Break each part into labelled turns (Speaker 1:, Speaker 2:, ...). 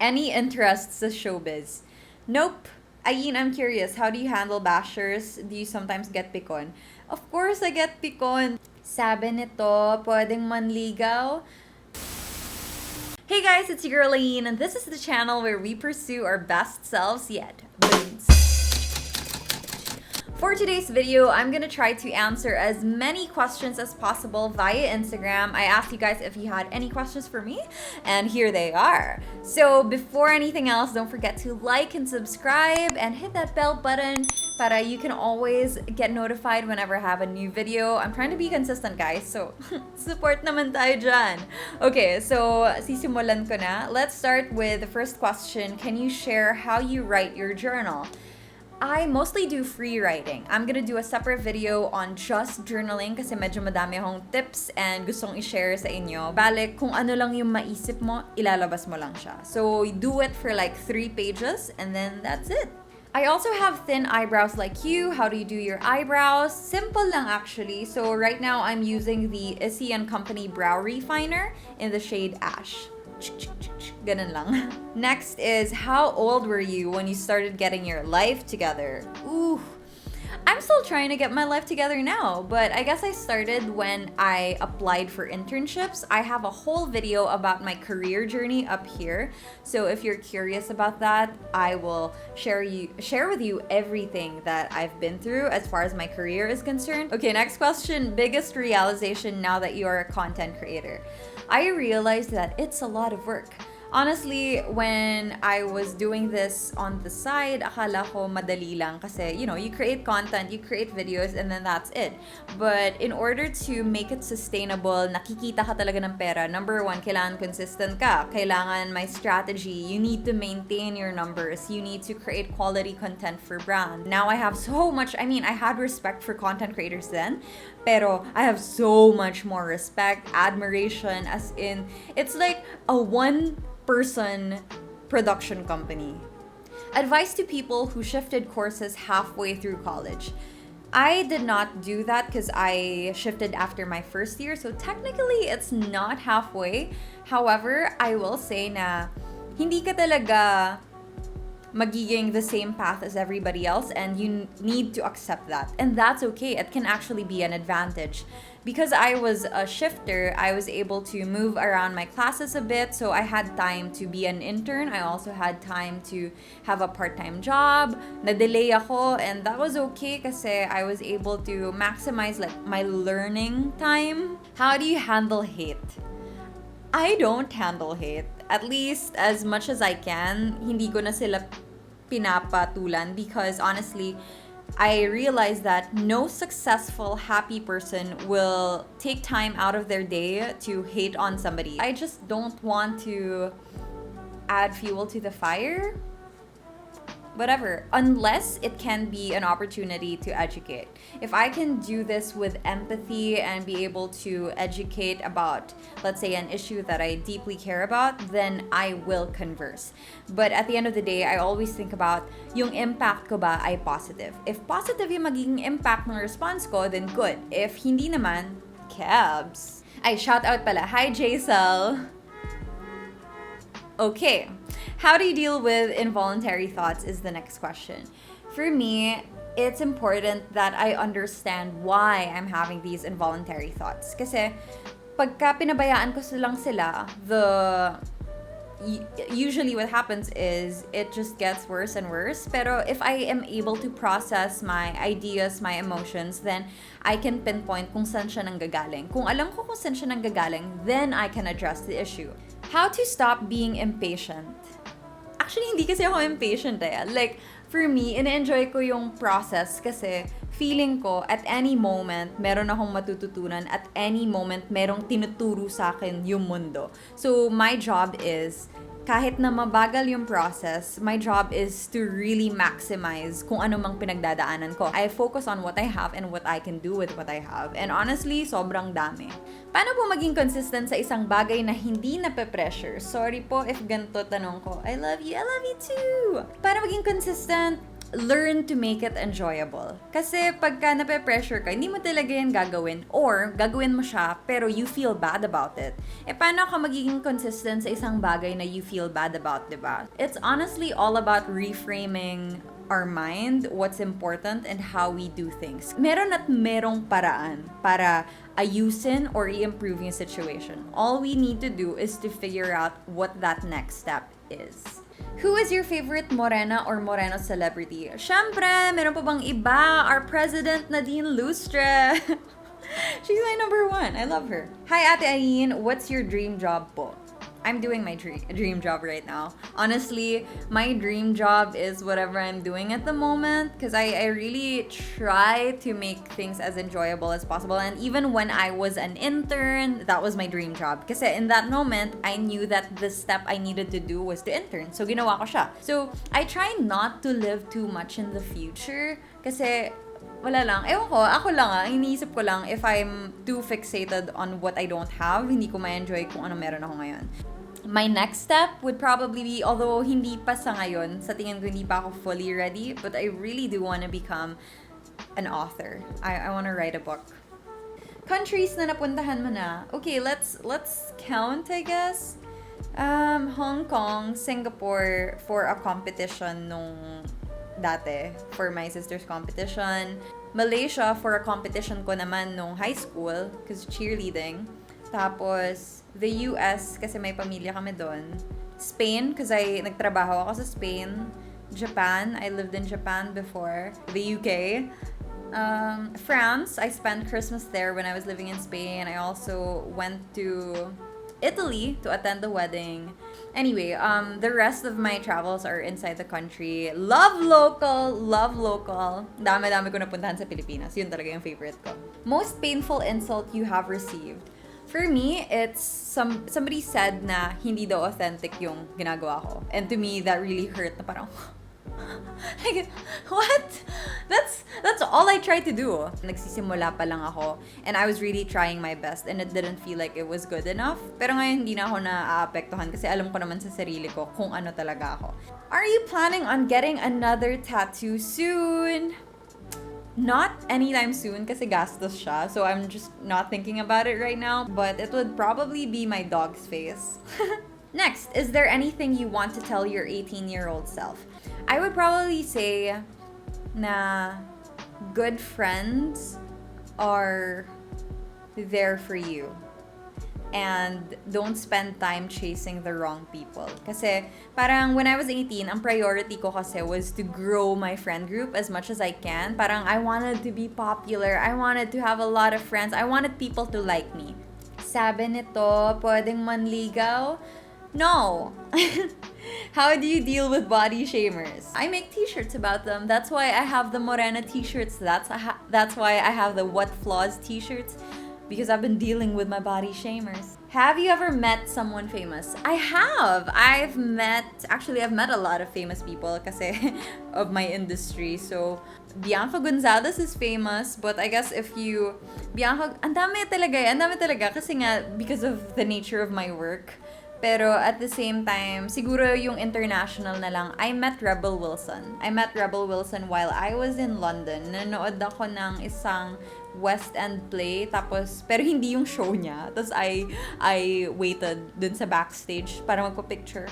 Speaker 1: Any interests sa showbiz? Nope. Ayin, I'm curious. How do you handle bashers? Do you sometimes get pikon? Of course, I get pikon. Sabi nito, pwedeng manligaw. Hey guys, it's your girl Ayin, and this is the channel where we pursue our best selves yet. Boons. For today's video, I'm gonna try to answer as many questions as possible via Instagram. I asked you guys if you had any questions for me, and here they are. So before anything else, don't forget to like and subscribe and hit that bell button para you can always get notified whenever I have a new video. I'm trying to be consistent, guys, so support naman tayo dyan. Okay, so sisimulan ko na. Let's start with the first question. Can you share how you write your journal? I mostly do free writing. I'm gonna do a separate video on just journaling kasi medyo madami akong tips and gustong i-share sa inyo. Balik, kung ano lang yung maisip mo, ilalabas mo lang siya. So, do it for like 3 pages and then that's it. I also have thin eyebrows like you. How do you do your eyebrows? Simple lang actually. So right now, I'm using the Issy & Company Brow Refiner in the shade Ash. Ganun lang. Next is, how old were you when you started getting your life together? Ooh, I'm still trying to get my life together now, but I guess I started when I applied for internships. I have a whole video about my career journey up here. So if you're curious about that, I will share with you everything that I've been through as far as my career is concerned. Okay, next question. Biggest realization now that you are a content creator? I realized that it's a lot of work. Honestly, when I was doing this on the side, akala ko madali lang kasi, you create content, you create videos, and then that's it. But in order to make it sustainable, nakikita ka talaga ng pera. Number 1, kailangan consistent ka. Kailangan may strategy. You need to maintain your numbers. You need to create quality content for brand. Now I have so much, I had respect for content creators then, pero I have so much more respect, admiration, as in, it's like a one-person production company. Advice to people who shifted courses halfway through college. I did not do that because I shifted after my first year, so technically it's not halfway. However, I will say na hindi ka talaga magiging the same path as everybody else, and you need to accept that. And that's okay. It can actually be an advantage. Because I was a shifter, I was able to move around my classes a bit, so I had time to be an intern. I also had time to have a part-time job. Na-delay ako, and that was okay kasi I was able to maximize like my learning time. How do you handle hate? I don't handle hate. At least as much as I can, hindi ko na sila pinapatulan because honestly, I realized that no successful, happy person will take time out of their day to hate on somebody. I just don't want to add fuel to the fire. Whatever, unless it can be an opportunity to educate. If I can do this with empathy and be able to educate about, let's say, an issue that I deeply care about, then I will converse. But at the end of the day, I always think about yung impact ko ba ay positive. If positive yung magiging impact ng response ko, then good. If hindi naman, cabs. Ay, shout out pala. Hi, Jaisal. Okay, how do you deal with involuntary thoughts is the next question. For me, it's important that I understand why I'm having these involuntary thoughts. Kasi pagka pinabayaan ko lang sila, usually what happens is it just gets worse and worse. Pero if I am able to process my ideas, my emotions, then I can pinpoint kung saan siya nanggagaling. Kung alam ko kung saan siya nanggagaling, then I can address the issue. How to stop being impatient? Actually, hindi kasi ako impatient eh. Like, for me, in-enjoy ko yung process kasi feeling ko at any moment, meron akong matututunan. At any moment, merong tinuturo sa akin yung mundo. So, my job is, kahit na mabagal yung process, my job is to really maximize kung ano mang pinagdadaanan ko. I focus on what I have and what I can do with what I have. And honestly, sobrang dami. Paano po maging consistent sa isang bagay na hindi nape-pressure? Sorry po if ganito tanong ko. I love you too! Paano maging consistent? learn to make it enjoyable. Kasi pagka nape-pressure ka, hindi mo talaga yan gagawin. Or, gagawin mo siya, pero you feel bad about it. Paano ka magiging consistent sa isang bagay na you feel bad about, diba? It's honestly all about reframing our mind, what's important, and how we do things. Meron at merong paraan para ayusin or i-improve yung situation. All we need to do is to figure out what that next step is. Who is your favorite morena or moreno celebrity? Syempre, meron pa bang iba? Our president, Nadine Lustre. She's my number one. I love her. Hi, Ate Ayn. What's your dream job po? I'm doing my dream job right now. Honestly, my dream job is whatever I'm doing at the moment because I really try to make things as enjoyable as possible. And even when I was an intern, that was my dream job. Kasi in that moment, I knew that the step I needed to do was to intern. So ginawa ko siya. So I try not to live too much in the future kasi wala lang. Ewan ko, ako lang iniisip ko lang if I'm too fixated on what I don't have, hindi ko ma-enjoy kung ano meron ako ngayon. My next step would probably be, although hindi pa sa ngayon, sa tingin ko hindi pa ako fully ready, but I really do want to become an author. I want to write a book. Countries na napuntahan mo na. Okay, let's count, I guess. Hong Kong, Singapore for a competition nung dati, for my sister's competition. Malaysia for a competition ko naman nung high school, because cheerleading. Tapos, the US, kasi may pamilya kami doon. Spain, because nagtrabaho ako sa Spain. Japan, I lived in Japan before. The UK. France, I spent Christmas there when I was living in Spain. I also went to Italy to attend the wedding. Anyway, the rest of my travels are inside the country. Love local. Dami ko napuntahan sa Pilipinas. Yun talaga yung favorite ko. Most painful insult you have received. For me, it's somebody said na hindi daw authentic yung ginagawa ko. And to me, that really hurt na parang, like, what? That's all I tried to do. Nagsisimula pa lang ako. And I was really trying my best and it didn't feel like it was good enough. Pero ngayon, hindi na ako naaapektuhan kasi alam ko naman sa sarili ko kung ano talaga ako. Are you planning on getting another tattoo soon? Not anytime soon kasi gastos siya. So I'm just not thinking about it right now. But it would probably be my dog's face. Next, is there anything you want to tell your 18-year-old self? I would probably say na good friends are there for you. And don't spend time chasing the wrong people. Kasi parang when I was 18, ang priority ko kasi was to grow my friend group as much as I can. Parang I wanted to be popular. I wanted to have a lot of friends. I wanted people to like me. Sabi nito, pwedeng manligaw? No. How do you deal with body shamers? I make t-shirts about them. That's why I have the Morena t-shirts. That's why I have the What Flaws t-shirts. Because I've been dealing with my body shamers. Have you ever met someone famous? I have. I've met a lot of famous people kasi of my industry. So, Bianca Gonzalez is famous, but I guess ang dami talaga kasi nga because of the nature of my work. Pero at the same time, siguro yung international na lang, I met Rebel Wilson while I was in London. Nanood ako ng isang West End play, pero hindi yung show niya. Tapos I waited dun sa backstage para magpa-picture.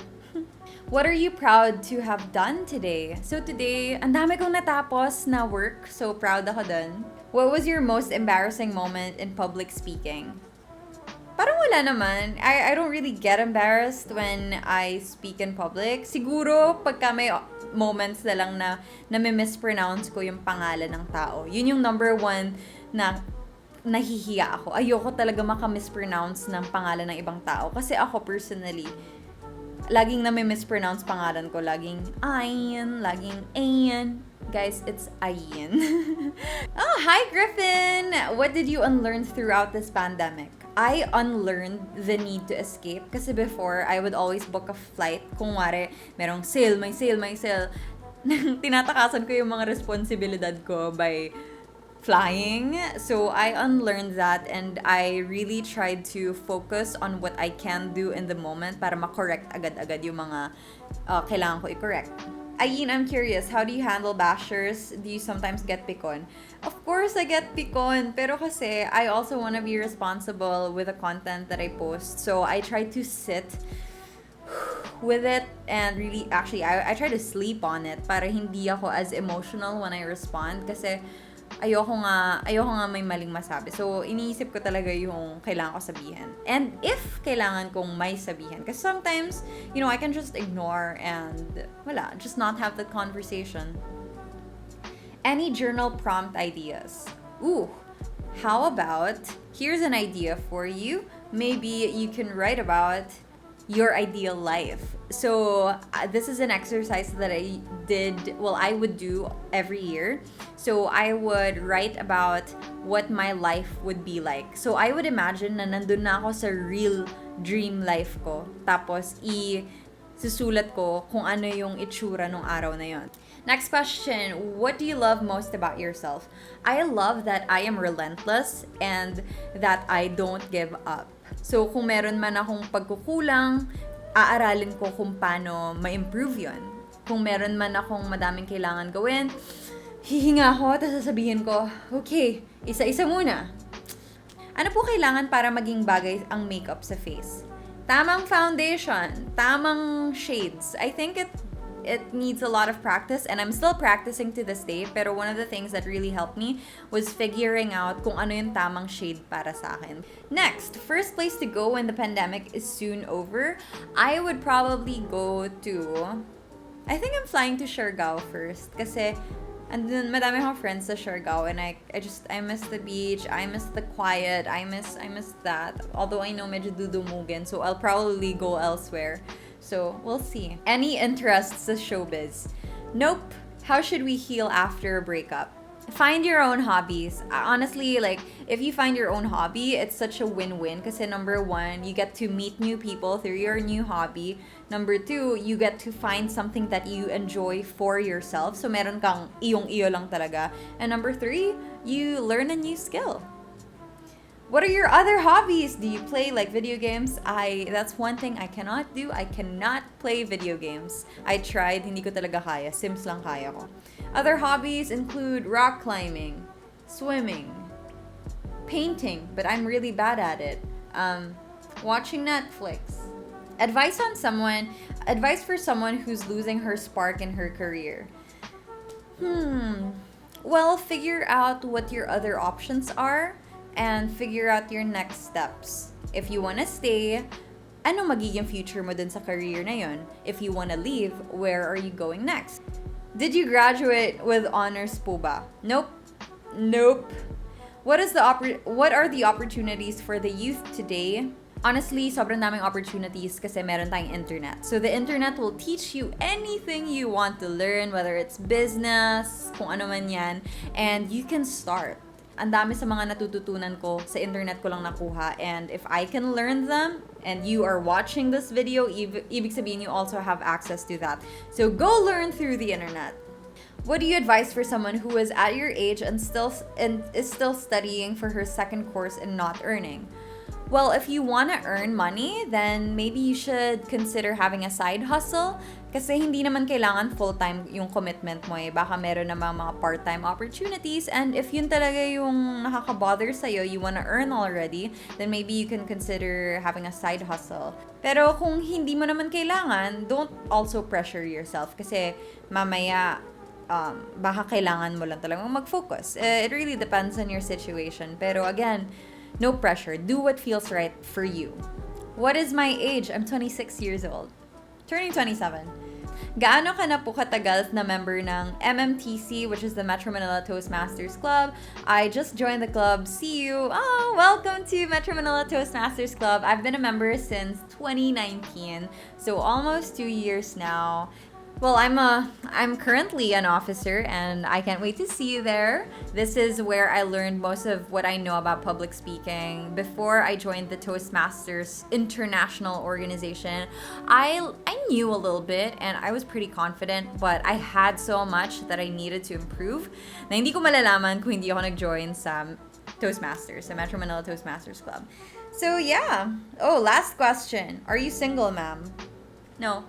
Speaker 1: What are you proud to have done today? So today, ang dami kong natapos na work, so proud ako dun. What was your most embarrassing moment in public speaking? Parang wala naman. I don't really get embarrassed when I speak in public. Siguro, pagka may moments na lang na mispronounce ko yung pangalan ng tao. Yun yung number one na nahihiya ako. Ayoko talaga maka-mispronounce ng pangalan ng ibang tao. Kasi ako personally, laging mispronounce pangalan ko. Laging Ayn, laging Ayn. Guys, it's Ayn. Oh, hi Griffin! What did you unlearn throughout this pandemic? I unlearned the need to escape kasi before, I would always book a flight. Kung wari, merong sale, may sale. Tinatakasan ko yung mga responsibilidad ko by flying. So I unlearned that and I really tried to focus on what I can do in the moment para ma-correct agad-agad yung mga kailangan ko i-correct. Ayin, I'm curious, how do you handle bashers? Do you sometimes get pikon? Of course, I get pikon. Pero kasi, I also want to be responsible with the content that I post. So, I try to sit with it and really, actually, I try to sleep on it para hindi ako as emotional when I respond. Kasi, ayoko nga may maling masabi. So, iniisip ko talaga yung kailangan ko sabihin. And if kailangan kong may sabihin. Kasi sometimes, I can just ignore and just not have the conversation. Any journal prompt ideas? Ooh, how about, here's an idea for you. Maybe you can write about your ideal life. So this is an exercise that I would do every year. So I would write about what my life would be like. So I would imagine na nandun na ako sa real dream life ko. Tapos susulat ko kung ano yung itsura nung araw na yon. Next question, what do you love most about yourself? I love that I am relentless and that I don't give up. So, kung meron man akong pagkukulang, aaralin ko kung paano ma-improve yun. Kung meron man akong madaming kailangan gawin, hihinga ako, tapos sasabihin ko, okay, isa-isa muna. Ano po kailangan para maging bagay ang makeup sa face? Tamang foundation, tamang shades. I think it needs a lot of practice and I'm still practicing to this day, pero one of the things that really helped me was figuring out kung ano yung tamang shade para sa akin. Next, first place to go when the pandemic is soon over. I would probably go to, I think I'm flying to Siargao first kasi andun madami akong friends sa Siargao and I miss the beach, I miss the quiet, I miss that. Although I know medyo dudumugan, so I'll probably go elsewhere. So, we'll see. Any interests sa showbiz? Nope. How should we heal after a breakup? Find your own hobbies. Honestly, if you find your own hobby, it's such a win-win kasi number one, you get to meet new people through your new hobby. Number two, you get to find something that you enjoy for yourself. So, meron kang iyong-iyo lang talaga. And number three, you learn a new skill. What are your other hobbies? Do you play video games? That's one thing I cannot do. I cannot play video games. I tried, hindi ko talaga kaya. Sims lang kaya ko. Other hobbies include rock climbing, swimming, painting, but I'm really bad at it. Watching Netflix. Advice for someone who's losing her spark in her career. Well, figure out what your other options are. And figure out your next steps. If you wanna stay, ano magiging future mo dun sa career na yun? If you wanna leave, where are you going next? Did you graduate with honors po ba? Nope. What are the opportunities for the youth today? Honestly, sobrang daming opportunities kasi meron tayong internet. So the internet will teach you anything you want to learn, whether it's business, kung ano man yan, and you can start. Ang dami sa mga natututunan ko sa internet ko lang nakuha, and if I can learn them and you are watching this video, ibig sabihin you also have access to that. So go learn through the internet. What do you advise for someone who is at your age and is still studying for her second course and not earning? Well, if you want to earn money, then maybe you should consider having a side hustle. Kasi hindi naman kailangan full-time yung commitment mo eh. Baka meron namang mga part-time opportunities. And if yun talaga yung nakaka-bother sa'yo, you wanna earn already, then maybe you can consider having a side hustle. Pero kung hindi mo naman kailangan, don't also pressure yourself. Kasi mamaya, baka kailangan mo lang talagang mag-focus. It really depends on your situation. Pero again, no pressure. Do what feels right for you. What is my age? I'm 26 years old. Turning 27. Gaano ka na po katagal na member ng MMTC, which is the Metro Manila Toastmasters Club? I just joined the club. See you. Oh, welcome to Metro Manila Toastmasters Club. I've been a member since 2019, so almost 2 years now. Well, I'm currently an officer and I can't wait to see you there. This is where I learned most of what I know about public speaking. Before I joined the Toastmasters International organization, I knew a little bit and I was pretty confident, but I had so much that I needed to improve na hindi ko malalaman kung hindi ako nag-join sa Toastmasters, sa Metro Manila Toastmasters Club. So yeah. Oh, last question. Are you single, ma'am? No.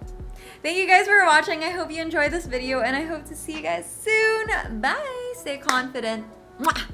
Speaker 1: Thank you guys for watching. I hope you enjoyed this video, and I hope to see you guys soon. Bye. Stay confident. Mwah.